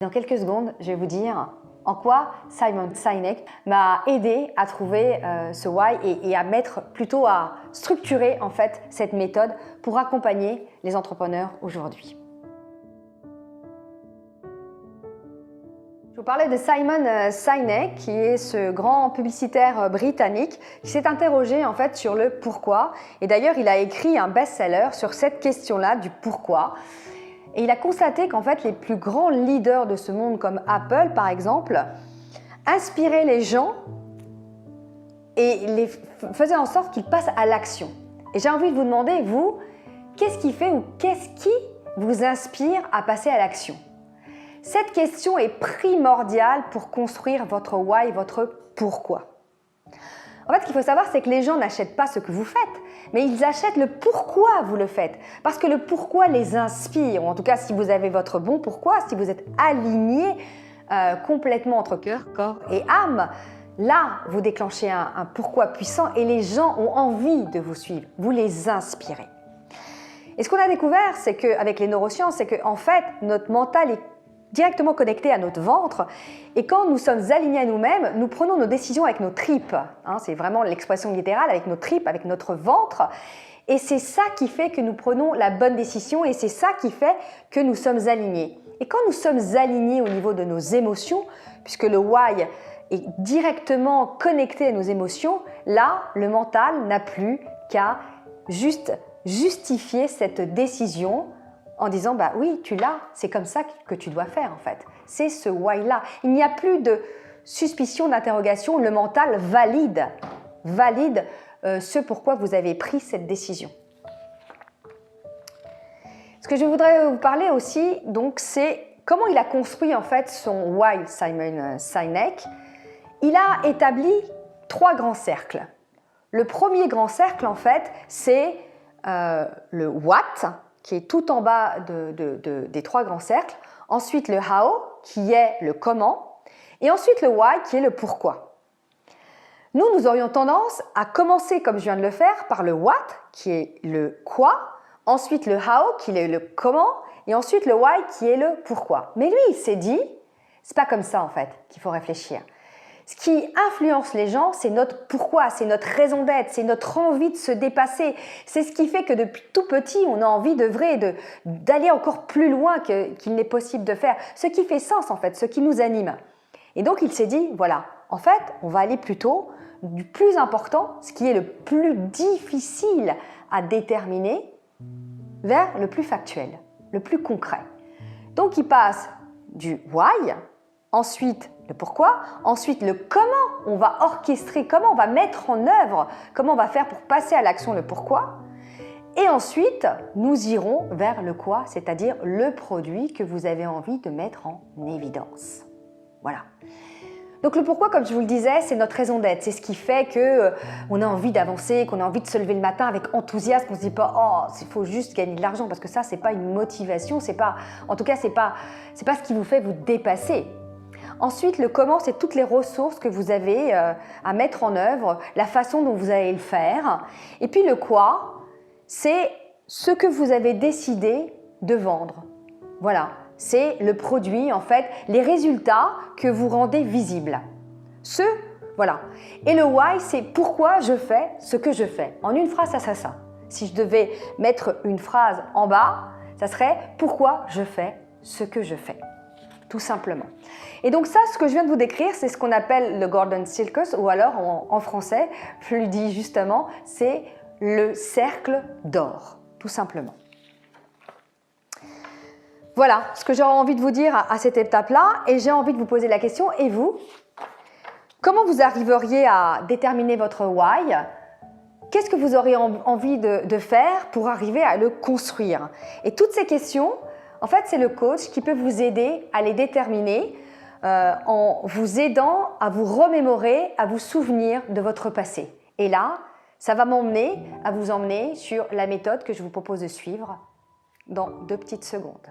Dans quelques secondes, je vais vous dire en quoi Simon Sinek m'a aidé à trouver ce why et à plutôt à structurer en fait cette méthode pour accompagner les entrepreneurs aujourd'hui. Je vous parlais de Simon Sinek, qui est ce grand publicitaire britannique qui s'est interrogé en fait sur le pourquoi. Et d'ailleurs, il a écrit un best-seller sur cette question-là du pourquoi. Et il a constaté qu'en fait, les plus grands leaders de ce monde, comme Apple par exemple, inspiraient les gens et faisaient en sorte qu'ils passent à l'action. Et j'ai envie de vous demander, vous, qu'est-ce qui fait ou qu'est-ce qui vous inspire à passer à l'action? Cette question est primordiale pour construire votre why, votre pourquoi. En fait, ce qu'il faut savoir, c'est que les gens n'achètent pas ce que vous faites, mais ils achètent le pourquoi vous le faites. Parce que le pourquoi les inspire, ou en tout cas, si vous avez votre bon pourquoi, si vous êtes aligné complètement entre cœur, corps et âme, là, vous déclenchez un pourquoi puissant et les gens ont envie de vous suivre. Vous les inspirez. Et ce qu'on a découvert, c'est qu'avec les neurosciences, c'est qu'en fait, notre mental est directement connecté à notre ventre et quand nous sommes alignés à nous-mêmes, nous prenons nos décisions avec nos tripes. C'est vraiment l'expression littérale, avec nos tripes, avec notre ventre. Et c'est ça qui fait que nous prenons la bonne décision et c'est ça qui fait que nous sommes alignés. Et quand nous sommes alignés au niveau de nos émotions, puisque le why est directement connecté à nos émotions, là, le mental n'a plus qu'à juste justifier cette décision en disant bah oui, tu l'as, c'est comme ça que tu dois faire en fait. C'est ce why-là. Il n'y a plus de suspicion, d'interrogation, le mental valide ce pourquoi vous avez pris cette décision. Ce que je voudrais vous parler aussi, donc, c'est comment il a construit en fait son why, Simon Sinek. Il a établi 3 grands cercles. Le premier grand cercle en fait, c'est le what, qui est tout en bas des 3 grands cercles. Ensuite, le how, qui est le comment. Et ensuite, le why, qui est le pourquoi. Nous aurions tendance à commencer, comme je viens de le faire, par le what, qui est le quoi. Ensuite, le how, qui est le comment. Et ensuite, le why, qui est le pourquoi. Mais lui, il s'est dit, c'est pas comme ça, en fait, qu'il faut réfléchir. Ce qui influence les gens, c'est notre pourquoi, c'est notre raison d'être, c'est notre envie de se dépasser. C'est ce qui fait que depuis tout petit, on a envie d'œuvrer, d'aller encore plus loin qu'il n'est possible de faire. Ce qui fait sens en fait, ce qui nous anime. Et donc il s'est dit, voilà, en fait, on va aller plutôt du plus important, ce qui est le plus difficile à déterminer, vers le plus factuel, le plus concret. Donc il passe du why, ensuite le pourquoi, ensuite le comment on va orchestrer, comment on va mettre en œuvre, comment on va faire pour passer à l'action le pourquoi. Et ensuite, nous irons vers le quoi, c'est-à-dire le produit que vous avez envie de mettre en évidence. Voilà. Donc le pourquoi, comme je vous le disais, c'est notre raison d'être. C'est ce qui fait qu'on a envie d'avancer, qu'on a envie de se lever le matin avec enthousiasme, qu'on ne se dit pas « Oh, il faut juste gagner de l'argent » parce que ça, ce n'est pas une motivation, en tout cas, ce n'est pas ce qui vous fait vous dépasser. Ensuite, le comment, c'est toutes les ressources que vous avez à mettre en œuvre, la façon dont vous allez le faire. Et puis le quoi, c'est ce que vous avez décidé de vendre. Voilà, c'est le produit, en fait, les résultats que vous rendez visibles. Voilà. Et le why, c'est pourquoi je fais ce que je fais. En une phrase, ça. Si je devais mettre une phrase en bas, ça serait pourquoi je fais ce que je fais. Tout simplement. Et donc ça, ce que je viens de vous décrire, c'est ce qu'on appelle le Golden Circle, ou alors en français, je le dis justement, c'est le cercle d'or, tout simplement. Voilà ce que j'aurais envie de vous dire à cette étape-là, et j'ai envie de vous poser la question, et vous, comment vous arriveriez à déterminer votre why? Qu'est-ce que vous auriez envie de faire pour arriver à le construire? Et toutes ces questions, en fait, c'est le coach qui peut vous aider à les déterminer en vous aidant à vous remémorer, à vous souvenir de votre passé. Et là, ça va m'emmener à vous emmener sur la méthode que je vous propose de suivre dans 2 petites secondes.